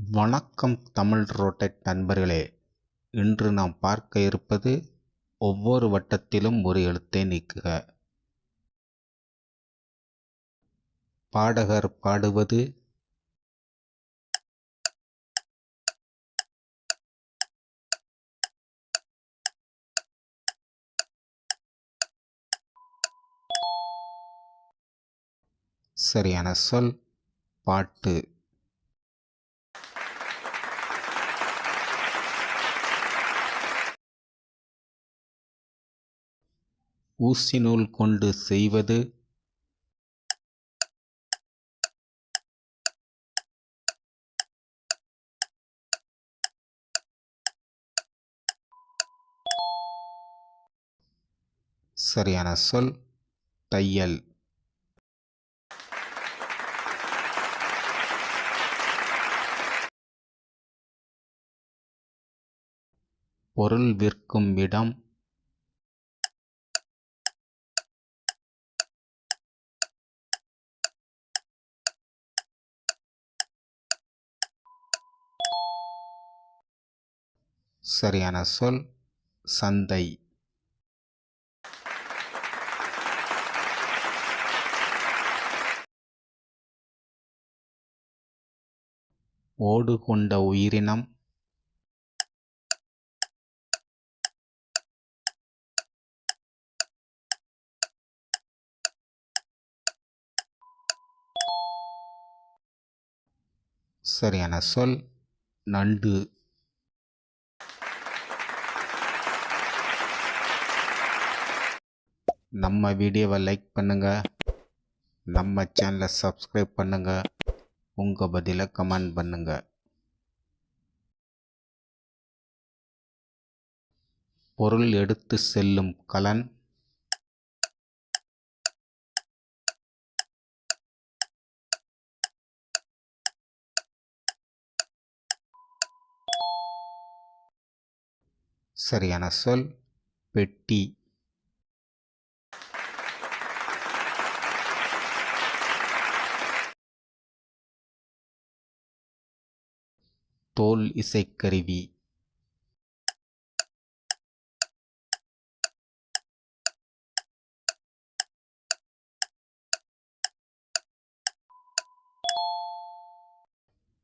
வணக்கம் தமிழ் ரோட்டட் நண்பர்களே. இன்று நாம் பார்க்க இருப்பது ஒவ்வொரு வட்டத்திலும் ஒரு எழுத்தை நீக்குக. பாடகர் பாடுவது, சரியான சொல் பாட்டு. ஊசி நூல் கொண்டு செய்வது, சரியான சொல் தையல். பொருள் விற்கும் இடம், சரியான சொல் சந்தை. ஓடு கொண்ட உயிரினம், சரியான சொல் நண்டு. நம்ம வீடியோவை லைக் பண்ணுங்க, நம்ம சேனலை சப்ஸ்கிரைப் பண்ணுங்க, உங்கள் பதிலை கமெண்ட் பண்ணுங்க. பொருள் எடுத்து செல்லும் கலன், சரியான சொல் பெட்டி. தோல் இசைக்கருவி,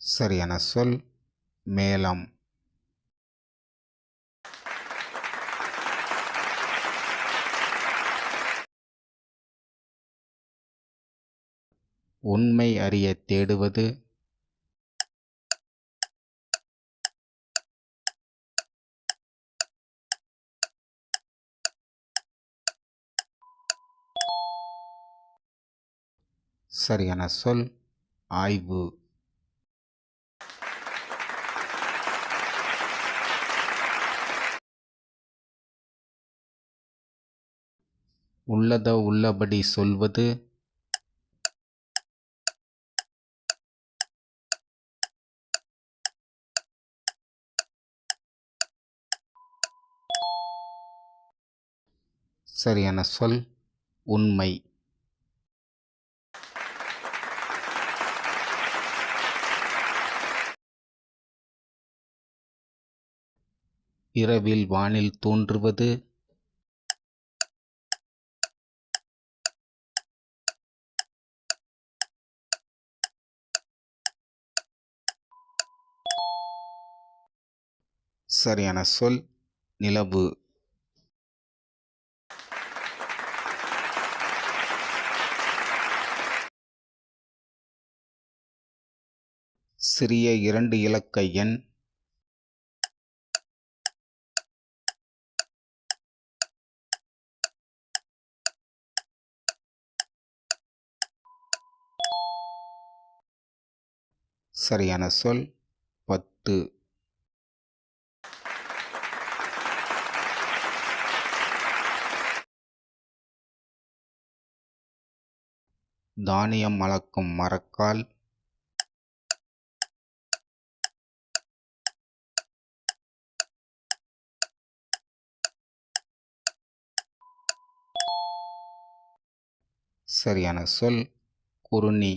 சரியான சொல் மேளம். உண்மை அறிய தேடுவது, சரியான சொல் ஆய்வு. உள்ளத உள்ளபடி சொல்வது, சரியான சொல் உண்மை. இரவில் வானில் தோன்றுவது, சரியான சொல் நிலவு. சிறிய 2 இலக்க எண், சரியான சொல் 10. தானியம் அளக்கும் மரக்கால், சரியான சொல் குறுனி.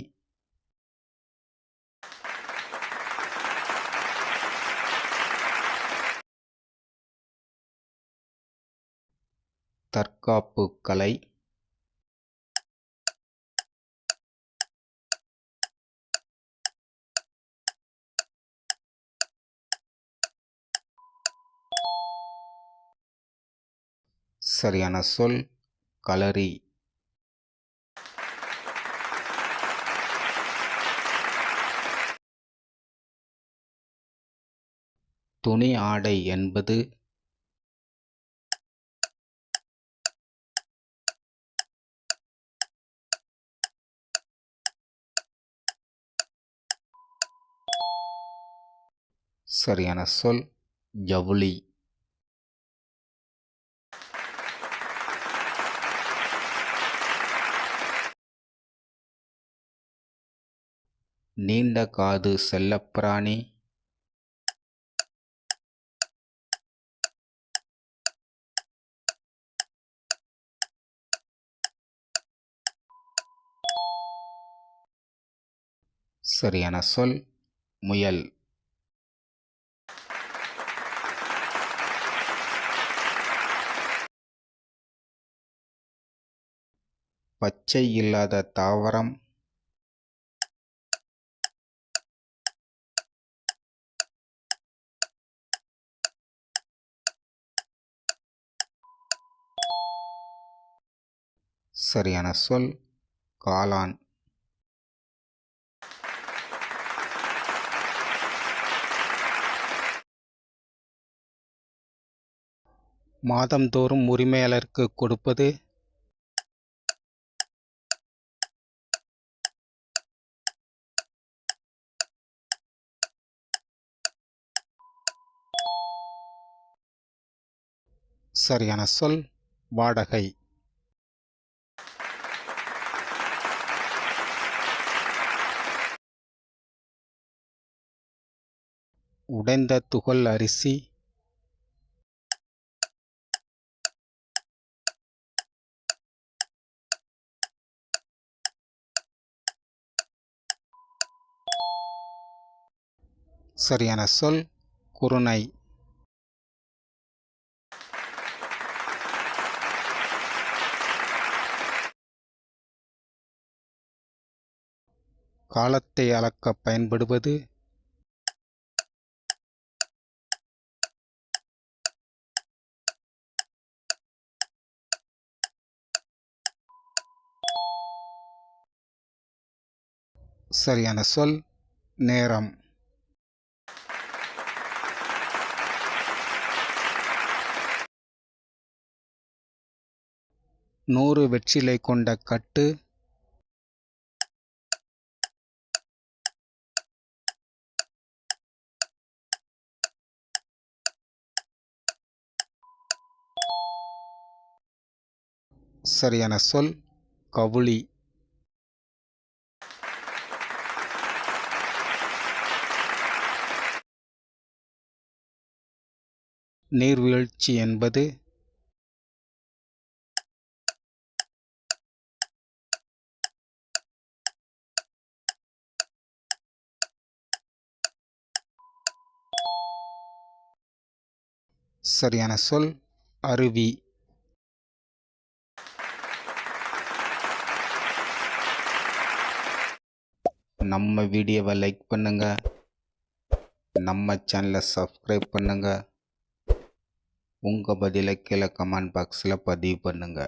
தற்காப்பு கலை. சரியான சொல் களரி. துணி ஆடை என்பது சரியான சொல் ஜவுளி. நீண்ட காது செல்லப்பிராணி. சரியான சொல் முயல். பச்சை இல்லாத தாவரம். சரியான சொல் காளான். மாதந்தோறும் உரிமையாளருக்கு கொடுப்பது சரியான சொல் வாடகை. உடைந்த துகள் அரிசி. சரியான சொல் குருணை. காலத்தை அளக்க பயன்படுவது சரியான சொல் நேரம். நூறு வெற்றிலை கொண்ட கட்டு. சரியான சொல் கவுளி. நீர்வீழ்ச்சி என்பது சரியான சொல் அருவி. நம்ம வீடியோவை லைக் பண்ணுங்க, நம்ம சேனலை சப்ஸ்கிரைப் பண்ணுங்க, உங்கள் பதிலை கீழே கமெண்ட் பாக்ஸில் பதிவு பண்ணுங்க.